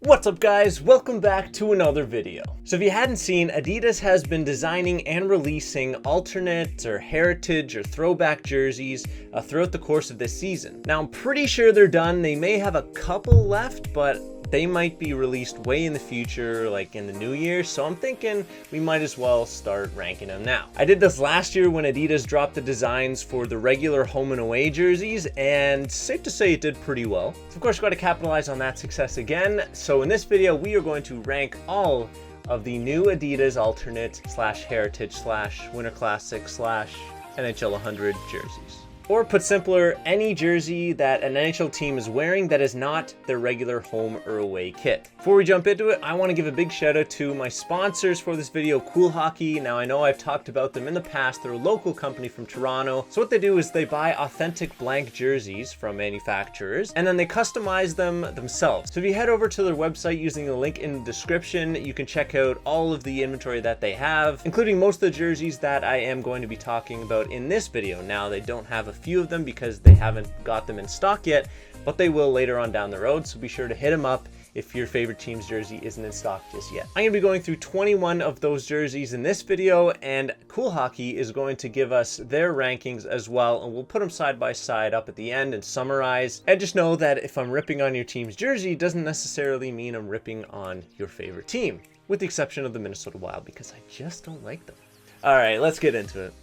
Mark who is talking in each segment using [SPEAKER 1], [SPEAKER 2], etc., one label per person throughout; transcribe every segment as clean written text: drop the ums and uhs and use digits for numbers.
[SPEAKER 1] What's up guys, welcome back to another video. So if you hadn't seen, Adidas has been designing and releasing alternate or heritage or throwback jerseys throughout the course of this season. Now I'm pretty sure they're done. They may have a couple left, but they might be released way in the future, like in the new year, so I'm thinking we might as well start ranking them now. I did this last year when Adidas dropped the designs for the regular home and away jerseys, and safe to say it did pretty well. So of course, you got to capitalize on that success again. So in this video, we are going to rank all of the new Adidas alternate slash heritage slash winter classic slash NHL 100 jerseys. Or put simpler, any jersey that an NHL team is wearing that is not their regular home or away kit. Before we jump into it, I want to give a big shout out to my sponsors for this video, Cool Hockey. Now I know I've talked about them in the past. They're a local company from Toronto. So what they do is they buy authentic blank jerseys from manufacturers and then they customize them themselves. So if you head over to their website using the link in the description, you can check out all of the inventory that they have, including most of the jerseys that I am going to be talking about in this video. Now they don't have a few of them because they haven't got them in stock yet, but they will later on down the road, so be sure to hit them up if your favorite team's jersey isn't in stock just yet. I'm going to be going through 21 of those jerseys in this video, and Cool Hockey is going to give us their rankings as well, and we'll put them side by side up at the end and summarize. And just know that if I'm ripping on your team's jersey, it doesn't necessarily mean I'm ripping on your favorite team, with the exception of the Minnesota Wild, because I just don't like them. All right, let's get into it.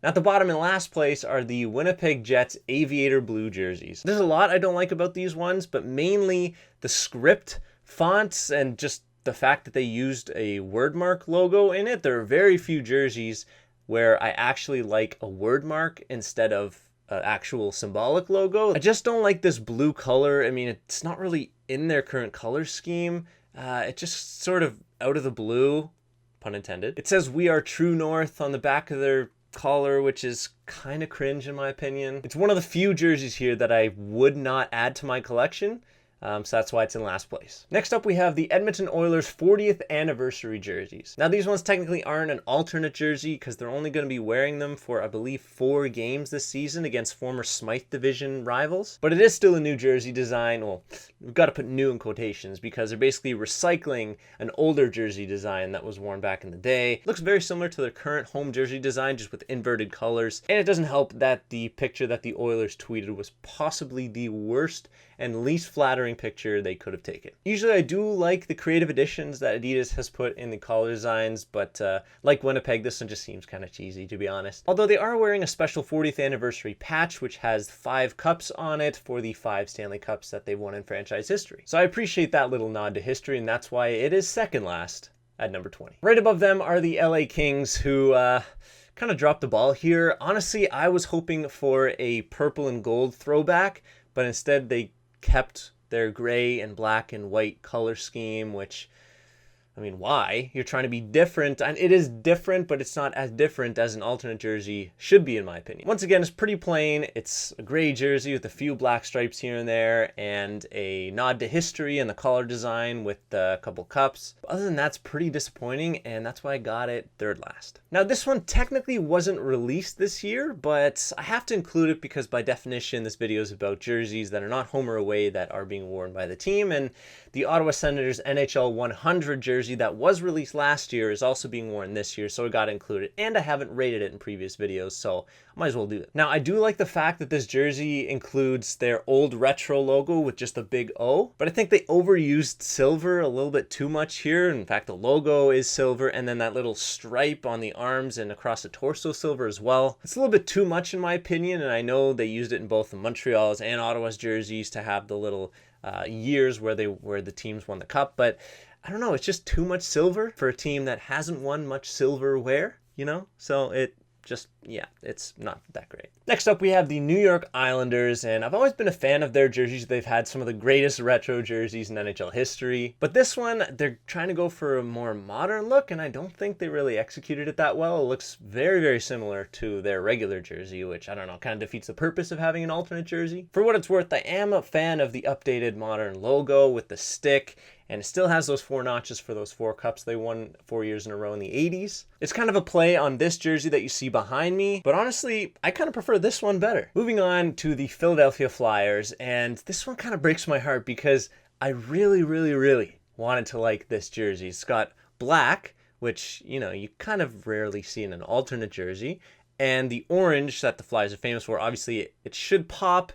[SPEAKER 1] At the bottom in last place are the Winnipeg Jets Aviator Blue jerseys. There's a lot I don't like about these ones, but mainly the script, fonts, and just the fact that they used a wordmark logo in it. There are very few jerseys where I actually like a wordmark instead of an actual symbolic logo. I just don't like this blue color. I mean, it's not really in their current color scheme. It just sort of out of the blue, pun intended. It says "We Are True North" on the back of their collar, which is kind of cringe in my opinion. It's one of the few jerseys here that I would not add to my collection, so that's why it's in last place. Next up, we have the Edmonton Oilers 40th anniversary jerseys. Now these ones technically aren't an alternate jersey because they're only going to be wearing them for, I believe, 4 games this season against former Smythe Division rivals. But it is still a new jersey design. Well, we've got to put new in quotations because they're basically recycling an older jersey design that was worn back in the day. It looks very similar to their current home jersey design, just with inverted colors. And it doesn't help that the picture that the Oilers tweeted was possibly the worst and least flattering picture they could have taken. Usually I do like the creative additions that Adidas has put in the collar designs, but like Winnipeg, this one just seems kind of cheesy, to be honest. Although they are wearing a special 40th anniversary patch, which has 5 cups on it for the 5 Stanley Cups that they've won in franchise history. So I appreciate that little nod to history, and that's why it is second last at number 20. Right above them are the LA Kings, who kind of dropped the ball here. Honestly, I was hoping for a purple and gold throwback, but instead they kept their gray and black and white color scheme, which, I mean, why? You're trying to be different, and it is different, but it's not as different as an alternate jersey should be, in my opinion. Once again, it's pretty plain. It's a gray jersey with a few black stripes here and there, and a nod to history and the collar design with a couple cups. But other than that, it's pretty disappointing, and that's why I got it third last. Now, this one technically wasn't released this year, but I have to include it because by definition, this video is about jerseys that are not home or away that are being worn by the team, and the Ottawa Senators NHL 100 jersey that was released last year is also being worn this year, so I got to include it. And I haven't rated it in previous videos, so I might as well do it. Now, I do like the fact that this jersey includes their old retro logo with just a big O, but I think they overused silver a little bit too much here. In fact, the logo is silver, and then that little stripe on the arms and across the torso silver as well. It's a little bit too much in my opinion, and I know they used it in both the Montreal's and Ottawa's jerseys to have the little years where the teams won the cup, but I don't know, it's just too much silver for a team that hasn't won much silverware, you know? So it just, yeah, it's not that great. Next up, we have the New York Islanders, and I've always been a fan of their jerseys. They've had some of the greatest retro jerseys in NHL history, but this one, they're trying to go for a more modern look, and I don't think they really executed it that well. It looks very, very similar to their regular jersey, which, I don't know, kind of defeats the purpose of having an alternate jersey. For what it's worth, I am a fan of the updated modern logo with the stick and it still has those 4 notches for those 4 cups they won 4 years in a row in the 80s. It's kind of a play on this jersey that you see behind me, but honestly, I kind of prefer this one better. Moving on to the Philadelphia Flyers, and this one kind of breaks my heart because I really wanted to like this jersey. It's got black, which, you know, you kind of rarely see in an alternate jersey, and the orange that the Flyers are famous for. Obviously, it should pop.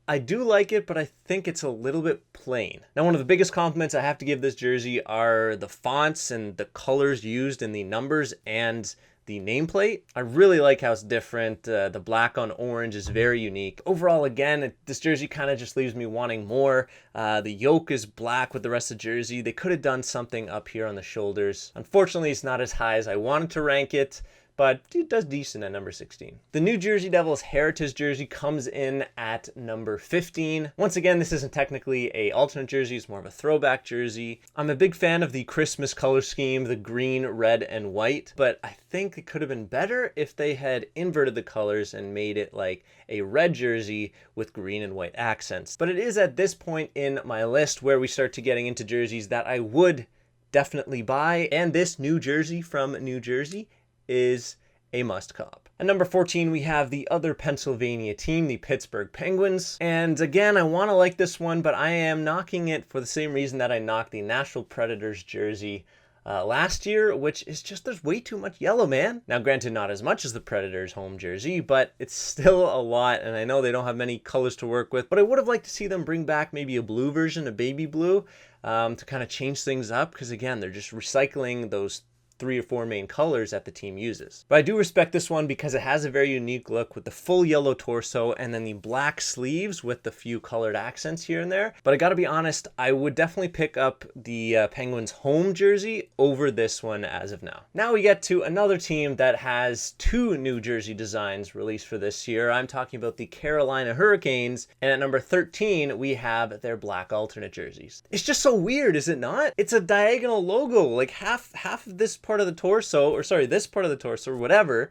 [SPEAKER 1] I do like it, but I think it's a little bit plain. Now, one of the biggest compliments I have to give this jersey are the fonts and the colors used in the numbers and the nameplate. I really like how it's different. The black on orange is very unique. Overall, again, this jersey kind of just leaves me wanting more. The yoke is black with the rest of the jersey. They could have done something up here on the shoulders. Unfortunately, it's not as high as I wanted to rank it, but it does decent at number 16. The New Jersey Devils Heritage jersey comes in at number 15. Once again, this isn't technically a alternate jersey, it's more of a throwback jersey. I'm a big fan of the Christmas color scheme, the green, red, and white, but I think it could have been better if they had inverted the colors and made it like a red jersey with green and white accents. But it is at this point in my list where we start to getting into jerseys that I would definitely buy, and this new jersey from New Jersey is a must cop. At number 14, we have the other Pennsylvania team, the Pittsburgh Penguins. And again, I want to like this one, but I am knocking it for the same reason that I knocked the Nashville Predators jersey last year, which is just there's way too much yellow, man. Now, granted, not as much as the Predators home jersey, but it's still a lot, and I know they don't have many colors to work with, but I would have liked to see them bring back maybe a blue version, a baby blue, to kind of change things up, because again, they're just recycling those 3 or 4 main colors that the team uses. But I do respect this one because it has a very unique look with the full yellow torso and then the black sleeves with the few colored accents here and there. But I gotta be honest, I would definitely pick up the Penguins home jersey over this one as of now. Now we get to another team that has 2 new jersey designs released for this year. I'm talking about the Carolina Hurricanes, and at number 13 we have their black alternate jerseys. It's just so weird, is it not? It's a diagonal logo, like half of this part of the torso, or sorry, this part of the torso or whatever,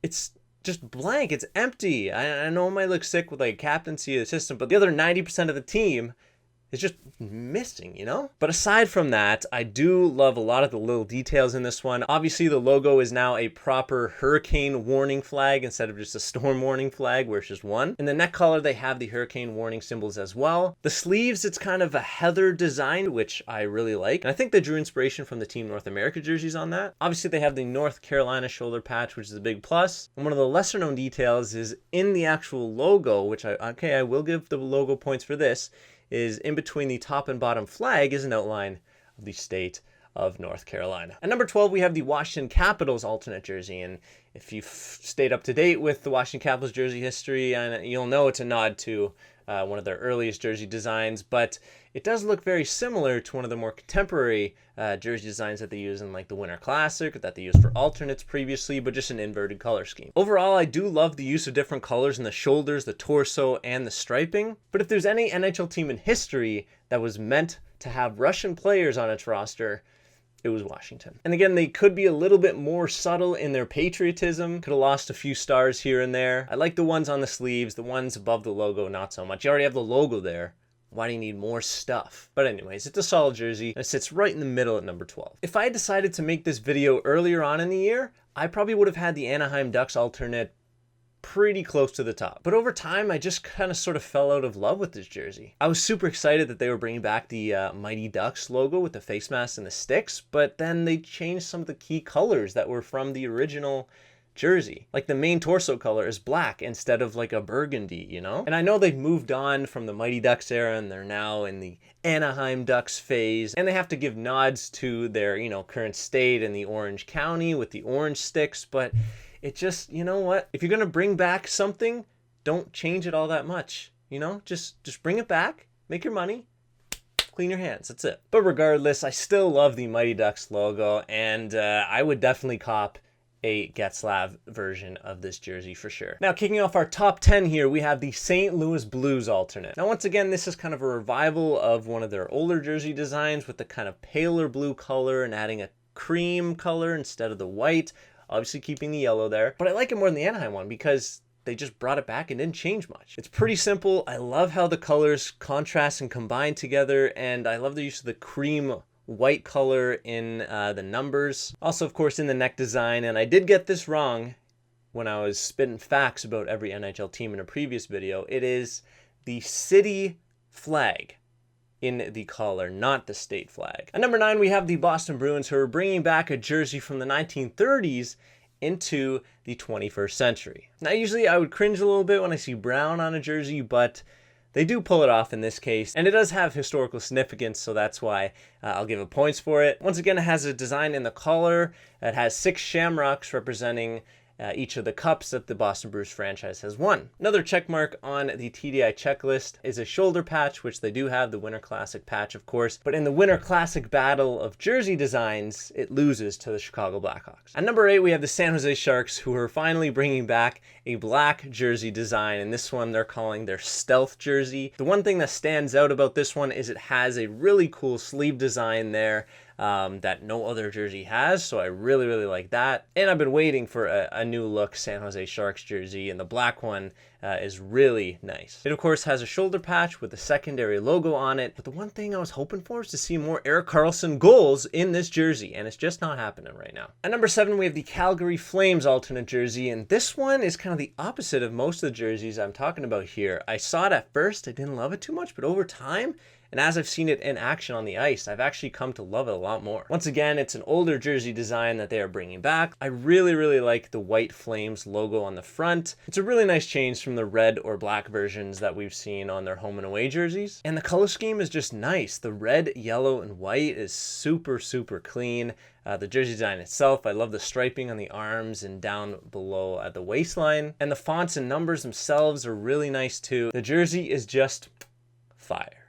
[SPEAKER 1] it's just blank, it's empty. I know it might look sick with like captaincy of the system, but the other 90% of the team is just missing, you know? But aside from that, I do love a lot of the little details in this one. Obviously, the logo is now a proper hurricane warning flag instead of just a storm warning flag where it's just one. In the neck collar, they have the hurricane warning symbols as well. The sleeves, it's kind of a heather design, which I really like. And I think they drew inspiration from the Team North America jerseys on that. Obviously, they have the North Carolina shoulder patch, which is a big plus. And one of the lesser known details is in the actual logo, which I will give the logo points for this, is in between the top and bottom flag is an outline of the state of North Carolina. At number 12, we have the Washington Capitals alternate jersey. And if you've stayed up to date with the Washington Capitals jersey history, you'll know it's a nod to one of their earliest jersey designs, but it does look very similar to one of the more contemporary jersey designs that they use in like the Winter Classic, that they used for alternates previously, but just an inverted color scheme. Overall, I do love the use of different colors in the shoulders, the torso, and the striping, but if there's any NHL team in history that was meant to have Russian players on its roster, it was Washington. And again, they could be a little bit more subtle in their patriotism. Could have lost a few stars here and there. I like the ones on the sleeves, the ones above the logo, not so much. You already have the logo there. Why do you need more stuff? But anyways, it's a solid jersey, and it sits right in the middle at number 12. If I had decided to make this video earlier on in the year, I probably would have had the Anaheim Ducks alternate pretty close to the top. But over time, I just kind of sort of fell out of love with this jersey. I was super excited that they were bringing back the Mighty Ducks logo with the face mask and the sticks, but then they changed some of the key colors that were from the original jersey. Like the main torso color is black instead of like a burgundy, you know? And I know they've moved on from the Mighty Ducks era and they're now in the Anaheim Ducks phase, and they have to give nods to their, you know, current state in the Orange County with the orange sticks, but it just, you know what? If you're going to bring back something, don't change it all that much, you know? Just bring it back, make your money, clean your hands, that's it. But regardless, I still love the Mighty Ducks logo, and I would definitely cop a Getsu version of this jersey for sure. Now, kicking off our top 10 here, we have the St. Louis Blues alternate. Now, once again, this is kind of a revival of one of their older jersey designs with the kind of paler blue color and adding a cream color instead of the white. Obviously keeping the yellow there. But I like it more than the Anaheim one because they just brought it back and didn't change much. It's pretty simple. I love how the colors contrast and combine together, and I love the use of the cream white color in the numbers. Also, of course, in the neck design, and I did get this wrong when I was spitting facts about every NHL team in a previous video. It is the city flag in the collar, not the state flag. At number 9, we have the Boston Bruins, who are bringing back a jersey from the 1930s into the 21st century. Now, usually I would cringe a little bit when I see brown on a jersey, but they do pull it off in this case, and it does have historical significance, so that's why I'll give it points for it. Once again, it has a design in the collar. It has 6 shamrocks representing each of the cups that the Boston Bruins franchise has won. Another check mark on the TDI checklist is a shoulder patch, which they do have, the Winter Classic patch, of course. But in the Winter Classic battle of jersey designs, it loses to the Chicago Blackhawks. At number 8, we have the San Jose Sharks, who are finally bringing back a black jersey design. And this one they're calling their stealth jersey. The one thing that stands out about this one is it has a really cool sleeve design there that no other jersey has, so I really like that. And I've been waiting for a new look San Jose Sharks jersey, and the black one is really nice. It of course has a shoulder patch with a secondary logo on it, but the one thing I was hoping for is to see more Erik Karlsson goals in this jersey, and it's just not happening right now. At number 7, we have the Calgary Flames alternate jersey, and this one is kind of the opposite of most of the jerseys I'm talking about here. I saw it at first, I didn't love it too much, but over time, and as I've seen it in action on the ice, I've actually come to love it a lot more. Once again, it's an older jersey design that they are bringing back. I really like the white Flames logo on the front. It's a really nice change from the red or black versions that we've seen on their home and away jerseys. And the color scheme is just nice. The red, yellow, and white is super clean. The jersey design itself, I love the striping on the arms and down below at the waistline. And the fonts and numbers themselves are really nice too. The jersey is just fire.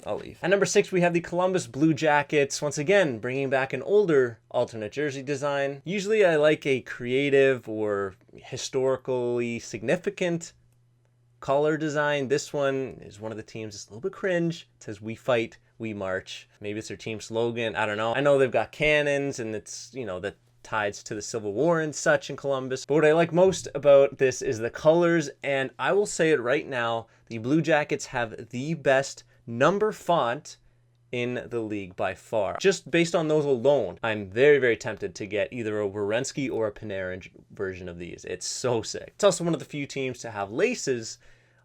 [SPEAKER 1] I'll leave. At number 6, we have the Columbus Blue Jackets, once again bringing back an older alternate jersey design. Usually I like a creative or historically significant color design. This one is one of the teams that's a little bit cringe. It says "We fight, we march." Maybe it's their team slogan, I don't know. I know they've got cannons and it's, you know, that ties to the Civil War and such in Columbus. But what I like most about this is the colors, and I will say it right now, the Blue Jackets have the best number font in the league by far. Just based on those alone, I'm very tempted to get either a Werenski or a Panarin version of these. It's so sick. It's also one of the few teams to have laces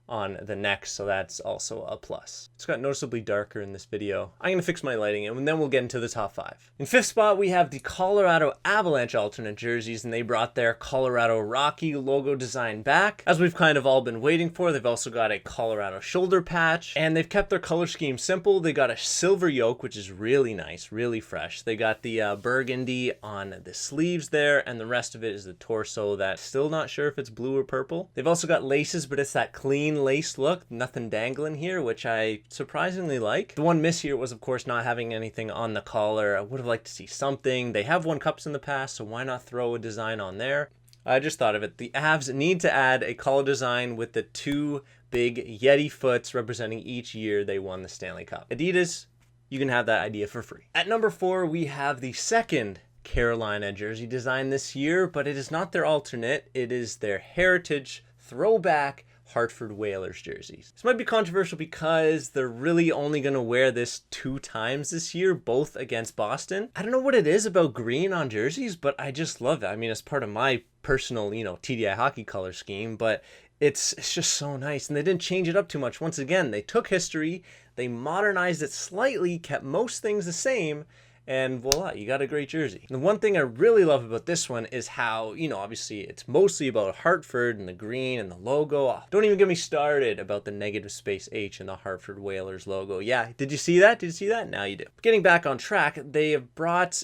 [SPEAKER 1] on the neck, so that's also a plus. It's got noticeably darker in this video. I'm going to fix my lighting and then we'll get into the top 5. In 5th spot, we have the Colorado Avalanche alternate jerseys, and they brought their Colorado Rocky logo design back. As we've kind of all been waiting for, they've also got a Colorado shoulder patch, and they've kept their color scheme simple. They got a silver yoke, which is really nice, really fresh. They got the burgundy on the sleeves there, and the rest of it is the torso that still not sure if it's blue or purple. They've also got laces, but it's that clean lace look, nothing dangling here, which I surprisingly like. The one miss here was of course not having anything on the collar. I would have liked to see something. They have won cups in the past, so why not throw a design on there? I just thought of it. The Avs need to add a collar design with the 2 big Yeti foots representing each year they won the Stanley Cup. Adidas, you can have that idea for free. At number 4, we have the second Carolina jersey design this year, but it is not their alternate. It is their heritage throwback Hartford Whalers jerseys. This might be controversial because they're really only going to wear this 2 times this year, both against Boston. I don't know what it is about green on jerseys, but I just love it. I mean, it's part of my personal, TDI hockey color scheme, but it's just so nice. And they didn't change it up too much. Once again, they took history, they modernized it slightly, kept most things the same, and voila, you got a great jersey. The one thing I really love about this one is how, obviously it's mostly about Hartford and the green and the logo. Oh, don't even get me started about the negative space H in the Hartford Whalers logo. Yeah, did you see that? Did you see that? Now you do. Getting back on track, they have brought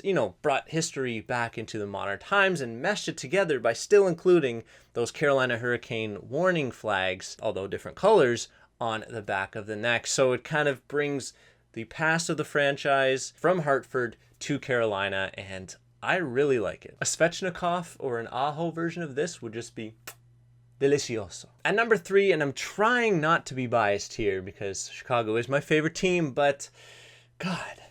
[SPEAKER 1] history back into the modern times and meshed it together by still including those Carolina Hurricane warning flags, although different colors, on the back of the neck. So it kind of brings the past of the franchise from Hartford to Carolina, and I really like it. A Svechnikov or an Aho version of this would just be delicioso. At number 3, and I'm trying not to be biased here because Chicago is my favorite team, but God,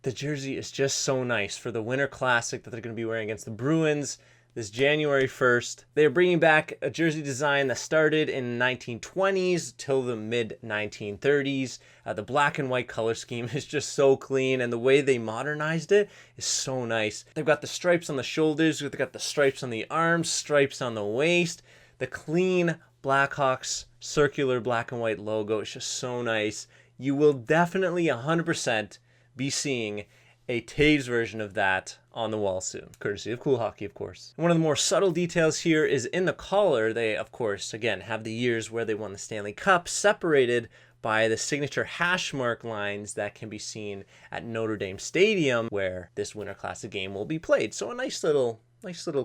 [SPEAKER 1] the jersey is just so nice for the Winter Classic that they're going to be wearing against the Bruins. this January 1st. They're bringing back a jersey design that started in the 1920s till the mid-1930s. The black and white color scheme is just so clean, and the way they modernized it is so nice. They've got the stripes on the shoulders, they've got the stripes on the arms, stripes on the waist, the clean Blackhawks circular black and white logo. It's just so nice. You will definitely 100% be seeing a Taves version of that on the wall soon, courtesy of Cool Hockey, of course. One of the more subtle details here is in the collar. They, of course, again, have the years where they won the Stanley Cup separated by the signature hash mark lines that can be seen at Notre Dame Stadium, where this Winter Classic game will be played. So a nice little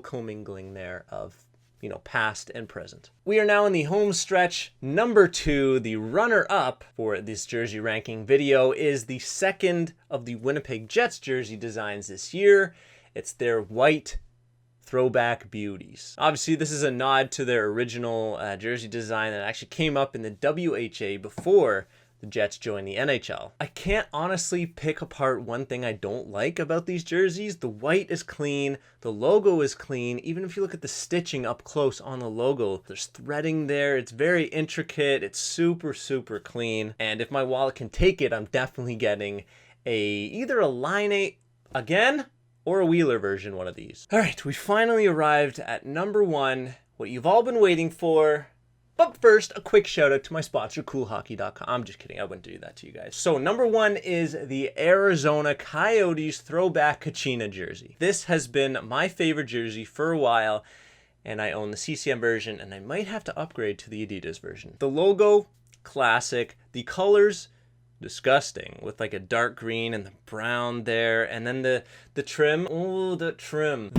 [SPEAKER 1] commingling there of, you know, past and present. We are now in the home stretch. Number 2, the runner-up for this jersey ranking video, is the second of the Winnipeg Jets jersey designs this year. It's their white throwback beauties. Obviously, this is a nod to their original jersey design that actually came up in the WHA before the Jets joined the NHL. I can't honestly pick apart one thing I don't like about these jerseys. The white is clean, the logo is clean. Even if you look at the stitching up close on the logo, there's threading there. It's very intricate. It's super, super clean. And if my wallet can take it, I'm definitely getting either a Line 8 again or a Wheeler version, one of these. All right, we finally arrived at number 1, what you've all been waiting for. But first, a quick shout out to my sponsor, CoolHockey.com. I'm just kidding. I wouldn't do that to you guys. So number 1 is the Arizona Coyotes throwback Kachina jersey. This has been my favorite jersey for a while, and I own the CCM version, and I might have to upgrade to the Adidas version. The logo, classic. The colors, disgusting, with like a dark green and the brown there, and then the trim. Oh, the trim.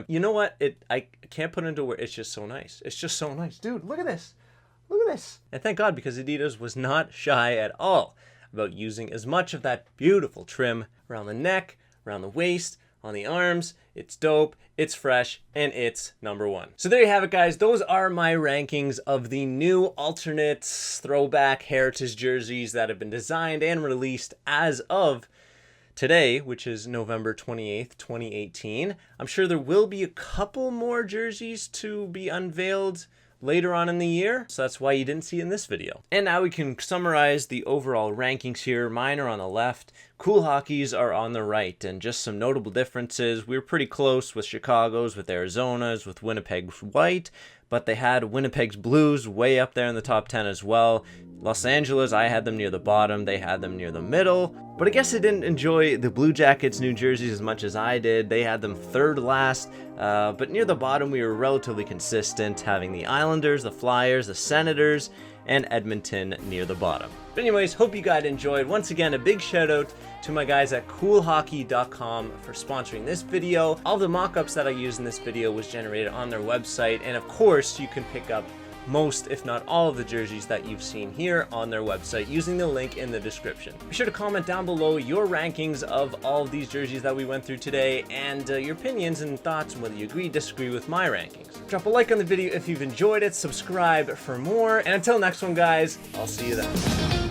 [SPEAKER 1] You know what? I can't put into words. It's just so nice. It's just so nice. Dude, look at this. Look at this. And thank God, because Adidas was not shy at all about using as much of that beautiful trim around the neck, around the waist, on the arms. It's dope, it's fresh, and it's number 1. So there you have it, guys. Those are my rankings of the new alternate throwback heritage jerseys that have been designed and released as of today, which is November 28th, 2018. I'm sure there will be a couple more jerseys to be unveiled later on in the year, so that's why you didn't see it in this video. And now we can summarize the overall rankings here. Mine are on the left, Cool Hockey's are on the right, and just some notable differences. We were pretty close with Chicago's, with Arizona's, with Winnipeg's white, but they had Winnipeg's blues way up there in the top 10 as well. Los Angeles, I had them near the bottom, they had them near the middle. But I guess I didn't enjoy the Blue Jackets' new jerseys as much as I did. They had them third last, but near the bottom we were relatively consistent, having the Islanders, the Flyers, the Senators, and Edmonton near the bottom. But anyways, hope you guys enjoyed. Once again, a big shout out to my guys at CoolHockey.com for sponsoring this video. All the mock-ups that I used in this video was generated on their website, and of course you can pick up most, if not all, of the jerseys that you've seen here on their website using the link in the description. Be sure to comment down below your rankings of all of these jerseys that we went through today, and your opinions and thoughts on whether you agree or disagree with my rankings. Drop a like on the video if you've enjoyed it, subscribe for more, and until next one, guys, I'll see you then.